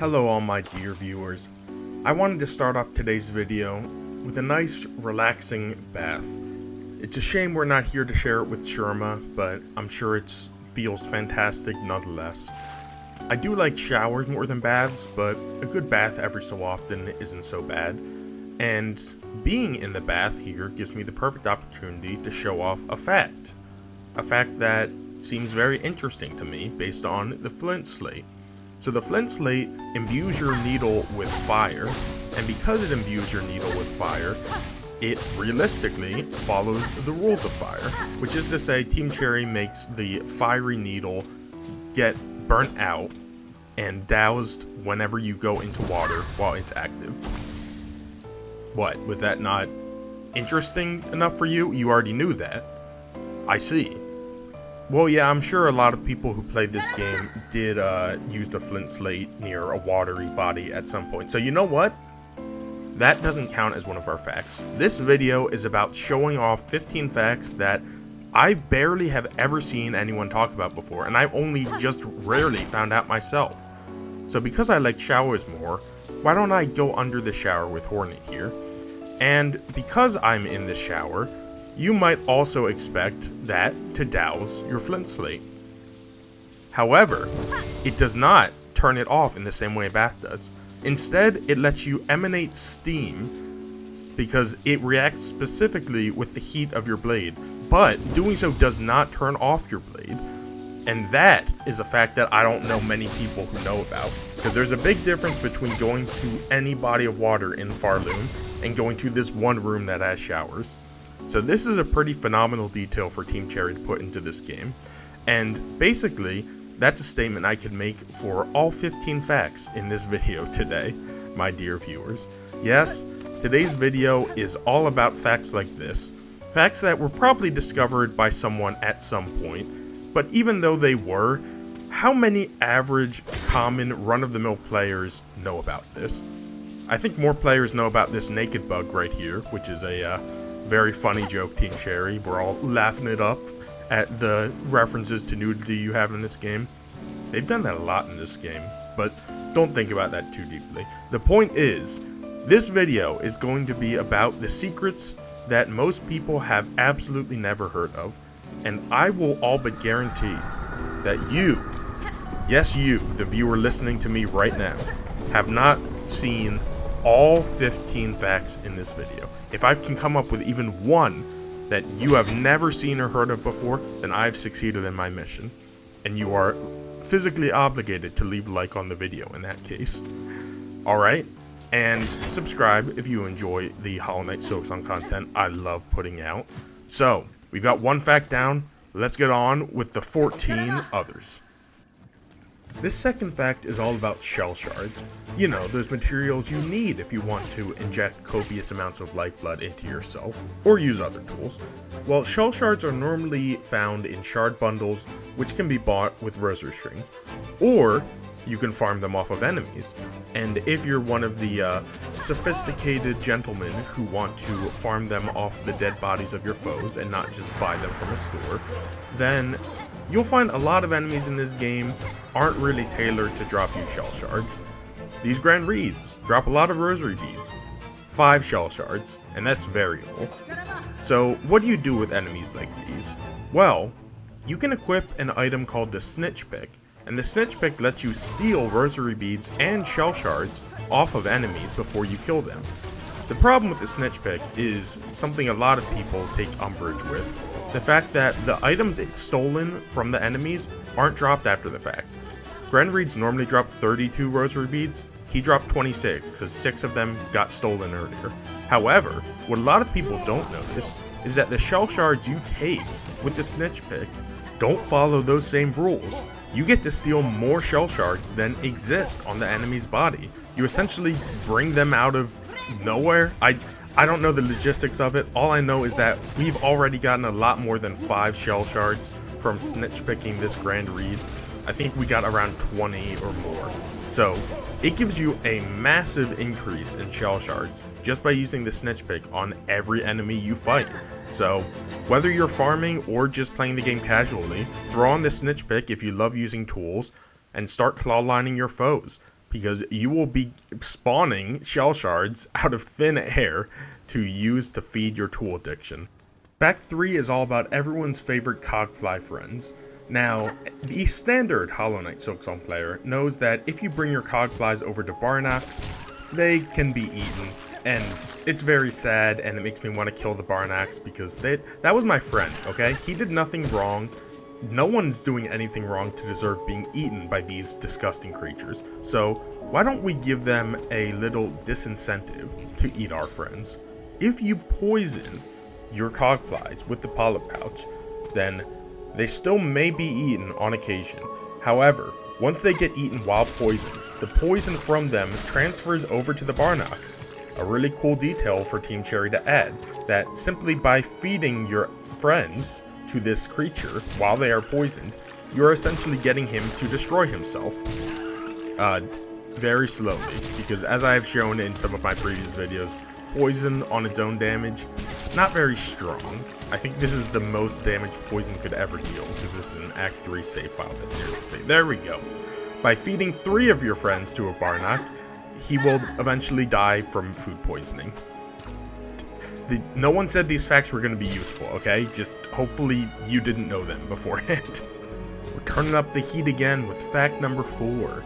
Hello all my dear viewers. I wanted to start off today's video with a nice relaxing bath. It's a shame we're not here to share it with ᵖʳᵒ, but I'm sure it feels fantastic nonetheless. I do like showers more than baths, but a good bath every so often isn't so bad. And being in the bath here gives me the perfect opportunity to show off a fact. A fact that seems very interesting to me based on the flint slate. So the flint slate imbues your needle with fire, and because it imbues your needle with fire, it realistically follows the rules of fire, which is to say Team Cherry makes the fiery needle get burnt out and doused whenever you go into water while it's active. What, was that not interesting enough for you? You already knew that. I see. Well, yeah, I'm sure a lot of people who played this game did use the flint slate near a watery body at some point. So you know what? That doesn't count as one of our facts. This video is about showing off 15 facts that I barely have ever seen anyone talk about before, and I've only just rarely found out myself. So because I like showers more, why don't I go under the shower with Hornet here? And because I'm in the shower, you might also expect that to douse your flint slate. However, it does not turn it off in the same way a bath does. Instead, it lets you emanate steam because it reacts specifically with the heat of your blade, but doing so does not turn off your blade. And that is a fact that I don't know many people who know about, because there's a big difference between going to any body of water in Farloon and going to this one room that has showers. So this is a pretty phenomenal detail for Team Cherry to put into this game, and basically that's a statement I could make for all 15 facts in this video today, my dear viewers. Yes, today's video is all about facts like this, facts that were probably discovered by someone at some point, but even though they were, how many average, common, run-of-the-mill players know about this? I think more players know about this naked bug right here, which is a very funny joke, Team Cherry. We're all laughing it up at the references to nudity you have in this game. They've done that a lot in this game, but don't think about that too deeply. The point is, this video is going to be about the secrets that most people have absolutely never heard of, and I will all but guarantee that you, yes you, the viewer listening to me right now, have not seen all 15 facts in this video. If I can come up with even one that you have never seen or heard of before, then I've succeeded in my mission. And you are physically obligated to leave a like on the video in that case. Alright? And subscribe if you enjoy the Hollow Knight Silksong content I love putting out. So, we've got one fact down. Let's get on with the 14 others. This second fact is all about shell shards. You know, those materials you need if you want to inject copious amounts of lifeblood into yourself, or use other tools. Well, shell shards are normally found in shard bundles, which can be bought with rosary strings, or you can farm them off of enemies. And if you're one of the sophisticated gentlemen who want to farm them off the dead bodies of your foes and not just buy them from a store, then you'll find a lot of enemies in this game aren't really tailored to drop you shell shards. These Grand Reeds drop a lot of rosary beads, 5 shell shards, and that's variable. So what do you do with enemies like these? Well, you can equip an item called the Snitch Pick, and the Snitch Pick lets you steal rosary beads and shell shards off of enemies before you kill them. The problem with the Snitch Pick is something a lot of people take umbrage with. The fact that the items stolen from the enemies aren't dropped after the fact. Grand Reeds normally drop 32 rosary beads, he dropped 26 because 6 of them got stolen earlier. However, what a lot of people don't notice is that the shell shards you take with the Snitch Pick don't follow those same rules. You get to steal more shell shards than exist on the enemy's body. You essentially bring them out of nowhere. I don't know the logistics of it. All I know is that we've already gotten a lot more than 5 shell shards from snitch picking this Grand Reed. I think we got around 20 or more. So it gives you a massive increase in shell shards just by using the snitch pick on every enemy you fight. So whether you're farming or just playing the game casually, throw on the snitch pick if you love using tools and start clawlining your foes. because you will be spawning shell shards out of thin air to use to feed your tool addiction. Fact 3 is all about everyone's favorite cogfly friends. Now, the standard Hollow Knight Silksong player knows that if you bring your cogflies over to Barnax, they can be eaten, and it's very sad, and it makes me want to kill the Barnax because that was my friend, okay? He did nothing wrong. No one's doing anything wrong to deserve being eaten by these disgusting creatures, so why don't we give them a little disincentive to eat our friends? If you poison your cogflies with the polyp pouch, then they still may be eaten on occasion. However, once they get eaten while poisoned, the poison from them transfers over to the Barnax. A really cool detail for Team Cherry to add, that simply by feeding your friends to this creature while they are poisoned, you're essentially getting him to destroy himself. Very slowly, because as I have shown in some of my previous videos, poison on its own damage, not very strong. I think this is the most damage poison could ever deal, because this is an Act 3 save file that's here. There we go. By feeding 3 of your friends to a Barnac, he will eventually die from food poisoning. No one said these facts were going to be useful, okay? Just hopefully you didn't know them beforehand. We're turning up the heat again with fact number 4.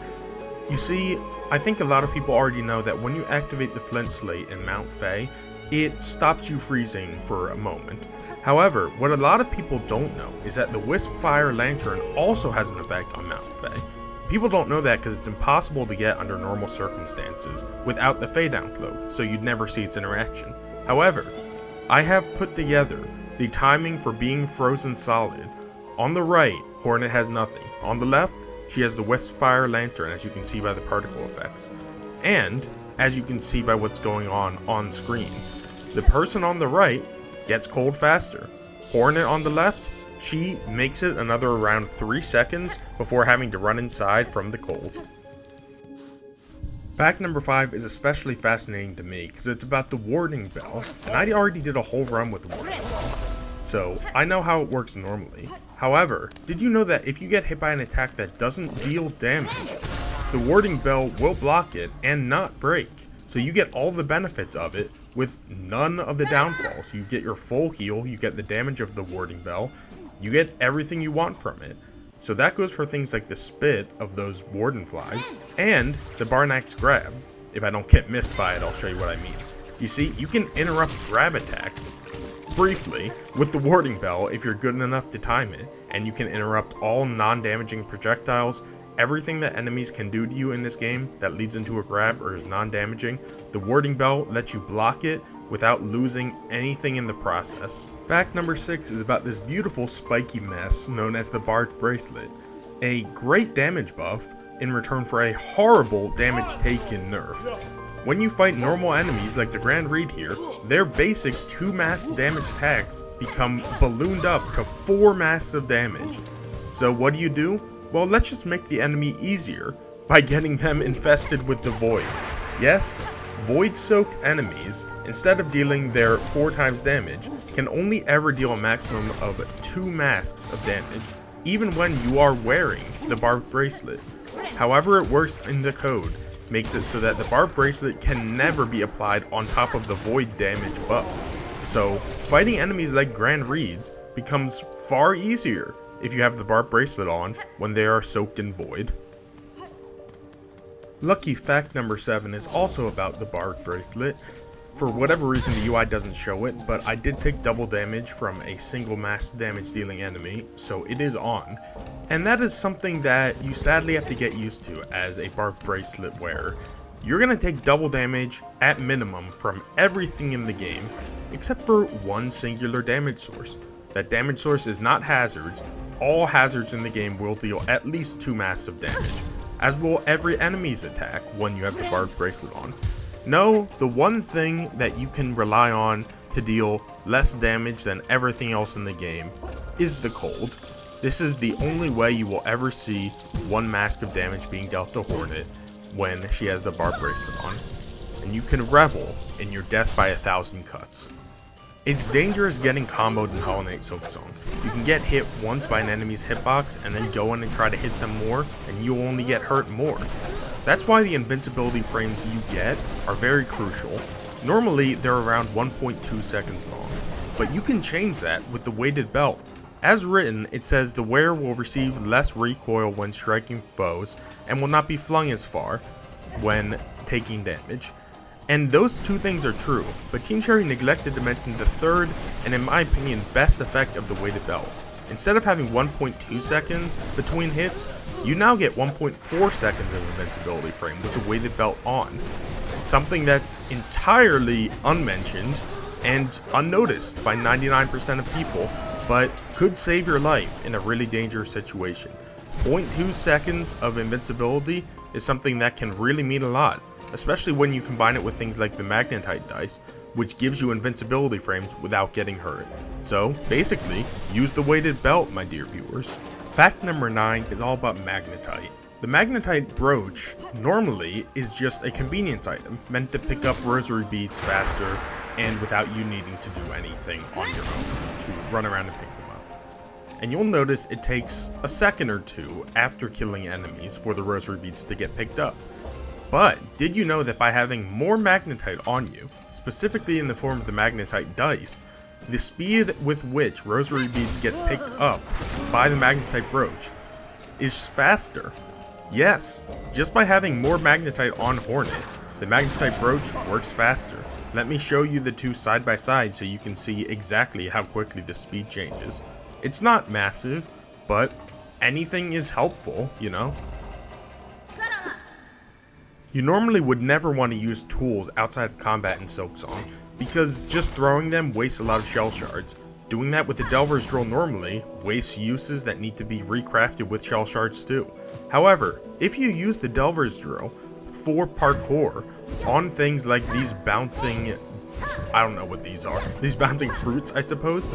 You see, I think a lot of people already know that when you activate the Flint Slate in Mount Fae, it stops you freezing for a moment. However, what a lot of people don't know is that the Wisp Fire Lantern also has an effect on Mount Fae. People don't know that because it's impossible to get under normal circumstances without the Fae Down Cloak, so you'd never see its interaction. However, I have put together the timing for being frozen solid. On the right, Hornet has nothing. On the left, she has the Wisp Fire Lantern, as you can see by the particle effects. And, as you can see by what's going on screen, the person on the right gets cold faster. Hornet on the left, she makes it another around 3 seconds before having to run inside from the cold. Fact number 5 is especially fascinating to me because it's about the Warding Bell, and I already did a whole run with the Warding Bell, so I know how it works normally. However, did you know that if you get hit by an attack that doesn't deal damage, the Warding Bell will block it and not break, so you get all the benefits of it with none of the downfalls. You get your full heal, you get the damage of the Warding Bell, you get everything you want from it. So that goes for things like the spit of those warden flies and the Barnax grab. If I don't get missed by it, I'll show you what I mean. You see, you can interrupt grab attacks briefly with the Warding Bell if you're good enough to time it, and you can interrupt all non-damaging projectiles. Everything that enemies can do to you in this game that leads into a grab or is non-damaging, the Warding Bell lets you block it without losing anything in the process. Fact number 6 is about this beautiful spiky mess known as the Barbed Bracelet, a great damage buff in return for a horrible damage taken nerf. When you fight normal enemies like the Grand Reed here, their basic 2 mass damage attacks become ballooned up to 4 mass of damage. So what do? Well, let's just make the enemy easier by getting them infested with the Void. Yes, Void-soaked enemies, instead of dealing their 4 times damage, can only ever deal a maximum of 2 masks of damage, even when you are wearing the Barbed Bracelet. However it works in the code makes it so that the Barbed Bracelet can never be applied on top of the Void damage buff. So, fighting enemies like Grand Reeds becomes far easier if you have the Barbed Bracelet on when they are soaked in Void. Lucky fact number 7 is also about the Barbed Bracelet. For whatever reason the UI doesn't show it, but I did take double damage from a single mass damage dealing enemy, so it is on. And that is something that you sadly have to get used to as a Barbed Bracelet wearer. You're going to take double damage at minimum from everything in the game, except for one singular damage source. That damage source is not hazards. All hazards in the game will deal at least 2 mass of damage, as will every enemy's attack when you have the Barbed Bracelet on. No, the one thing that you can rely on to deal less damage than everything else in the game is the cold. This is the only way you will ever see 1 mask of damage being dealt to Hornet when she has the Barbed Bracelet on, and you can revel in your death by 1,000 cuts. It's dangerous getting comboed in Hollow Knight Silksong. You can get hit once by an enemy's hitbox and then go in and try to hit them more, and you'll only get hurt more. That's why the invincibility frames you get are very crucial. Normally, they're around 1.2 seconds long, but you can change that with the weighted belt. As written, it says the wearer will receive less recoil when striking foes and will not be flung as far when taking damage. And those two things are true, but Team Cherry neglected to mention the third and in my opinion best effect of the weighted belt. Instead of having 1.2 seconds between hits, you now get 1.4 seconds of invincibility frame with the weighted belt on. Something that's entirely unmentioned and unnoticed by 99% of people, but could save your life in a really dangerous situation. 0.2 seconds of invincibility is something that can really mean a lot, especially when you combine it with things like the magnetite dice, which gives you invincibility frames without getting hurt. So basically, use the weighted belt, my dear viewers. Fact number 9 is all about magnetite. The magnetite brooch normally is just a convenience item meant to pick up rosary beads faster and without you needing to do anything on your own to run around and pick them up. And you'll notice it takes a second or two after killing enemies for the rosary beads to get picked up. But did you know that by having more magnetite on you, specifically in the form of the magnetite dice, the speed with which rosary beads get picked up by the magnetite brooch is faster? Yes, just by having more magnetite on Hornet, the magnetite brooch works faster. Let me show you the two side by side so you can see exactly how quickly the speed changes. It's not massive, but anything is helpful, you know? You normally would never want to use tools outside of combat in Silksong, because just throwing them wastes a lot of shell shards. Doing that with the Delver's Drill normally wastes uses that need to be recrafted with shell shards too. However, if you use the Delver's Drill for parkour on things like these bouncing, I don't know what these are, these bouncing fruits I suppose,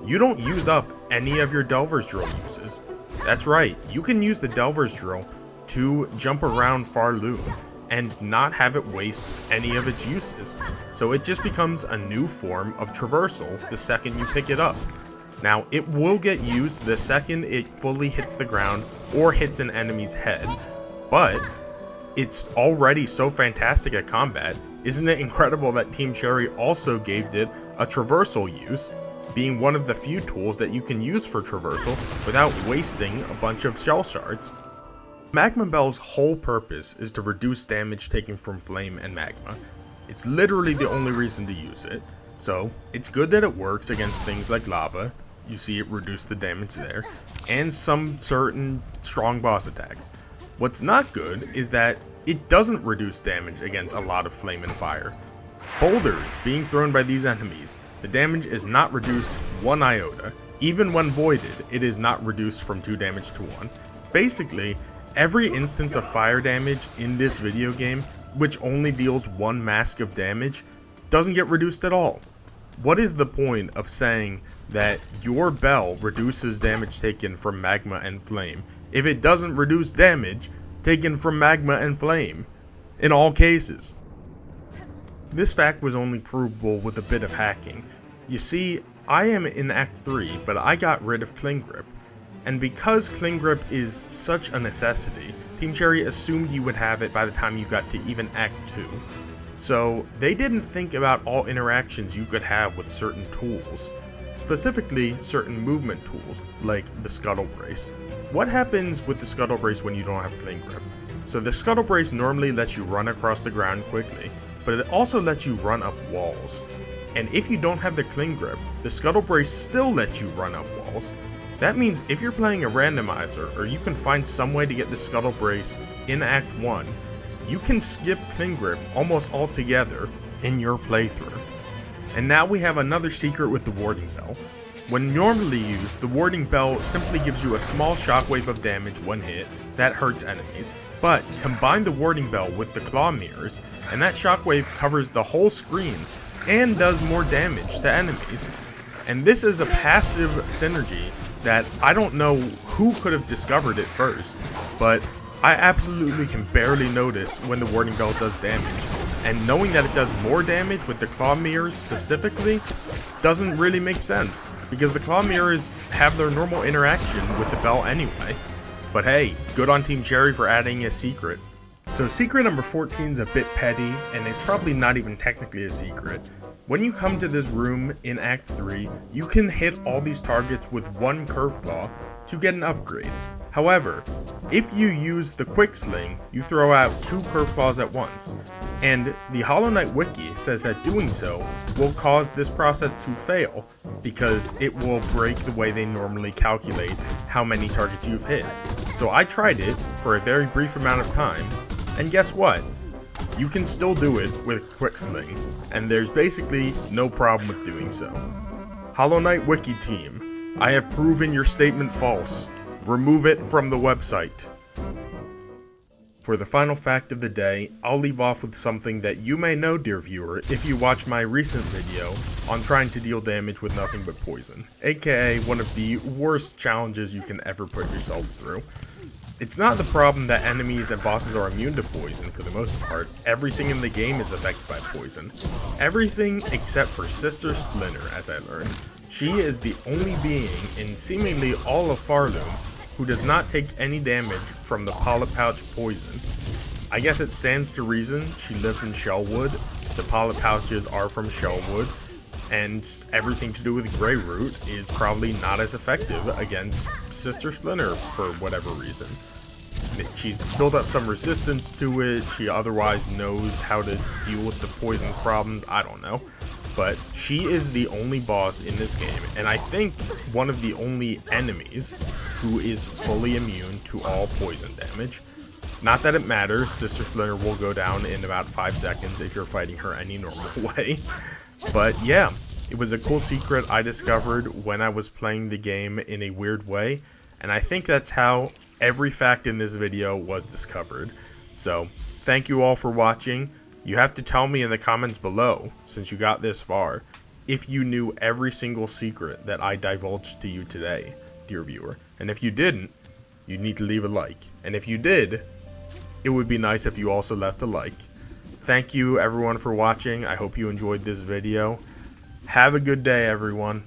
you don't use up any of your Delver's Drill uses. That's right, you can use the Delver's Drill to jump around Farloon and not have it waste any of its uses. So it just becomes a new form of traversal the second you pick it up. Now, it will get used the second it fully hits the ground or hits an enemy's head, but it's already so fantastic at combat. Isn't it incredible that Team Cherry also gave it a traversal use, being one of the few tools that you can use for traversal without wasting a bunch of shell shards. Magma Bell's whole purpose is to reduce damage taken from flame and magma. It's literally the only reason to use it, so it's good that it works against things like lava, you see it reduce the damage there, and some certain strong boss attacks. What's not good is that it doesn't reduce damage against a lot of flame and fire. Boulders being thrown by these enemies, the damage is not reduced 1 iota. Even when voided, it is not reduced from 2 damage to 1. Basically, every instance of fire damage in this video game, which only deals 1 mask of damage, doesn't get reduced at all. What is the point of saying that your bell reduces damage taken from magma and flame if it doesn't reduce damage taken from magma and flame in all cases? This fact was only provable with a bit of hacking. You see, I am in Act 3, but I got rid of Cling Grip. And because Cling Grip is such a necessity, Team Cherry assumed you would have it by the time you got to even Act 2. So they didn't think about all interactions you could have with certain tools, specifically certain movement tools, like the Scuttle Brace. What happens with the Scuttle Brace when you don't have Cling Grip? So the Scuttle Brace normally lets you run across the ground quickly, but it also lets you run up walls. And if you don't have the Cling Grip, the Scuttle Brace still lets you run up walls. That means if you're playing a randomizer, or you can find some way to get the Scuttle Brace in Act 1, you can skip Cling Grip almost altogether in your playthrough. And now we have another secret with the Warding Bell. When normally used, the Warding Bell simply gives you a small shockwave of damage when hit that hurts enemies. But combine the Warding Bell with the Claw Mirrors, and that shockwave covers the whole screen and does more damage to enemies. And this is a passive synergy that I don't know who could have discovered it first, but I absolutely can barely notice when the Warding Bell does damage, and knowing that it does more damage with the Claw Mirrors specifically doesn't really make sense, because the Claw Mirrors have their normal interaction with the bell anyway. But hey, good on Team Cherry for adding a secret. So secret number 14 is a bit petty, and it's probably not even technically a secret. When you come to this room in Act 3, you can hit all these targets with one curve claw to get an upgrade. However, if you use the quick sling, you throw out 2 curve claws at once. And the Hollow Knight wiki says that doing so will cause this process to fail, because it will break the way they normally calculate how many targets you've hit. So I tried it for a very brief amount of time, and guess what? You can still do it with quick sling, and there's basically no problem with doing so. Hollow Knight wiki team, I have proven your statement false. Remove it from the website. For the final fact of the day, I'll leave off with something that you may know, dear viewer, if you watched my recent video on trying to deal damage with nothing but poison, aka one of the worst challenges you can ever put yourself through. It's not the problem that enemies and bosses are immune to poison for the most part. Everything in the game is affected by poison. Everything except for Sister Splinter, as I learned. She is the only being in seemingly all of Farloom who does not take any damage from the polyp pouch poison. I guess it stands to reason she lives in Shellwood, the polyp pouches are from Shellwood, and everything to do with Greyroot is probably not as effective against Sister Splinter for whatever reason. She's built up some resistance to it, she otherwise knows how to deal with the poison problems, I don't know. But she is the only boss in this game, and I think one of the only enemies who is fully immune to all poison damage. Not that it matters, Sister Splinter will go down in about 5 seconds if you're fighting her any normal way. But yeah, it was a cool secret I discovered when I was playing the game in a weird way, and I think that's how every fact in this video was discovered. So, thank you all for watching. You have to tell me in the comments below, since you got this far, if you knew every single secret that I divulged to you today, dear viewer. And if you didn't, you need to leave a like. And if you did, it would be nice if you also left a like. Thank you everyone for watching. I hope you enjoyed this video. Have a good day, everyone.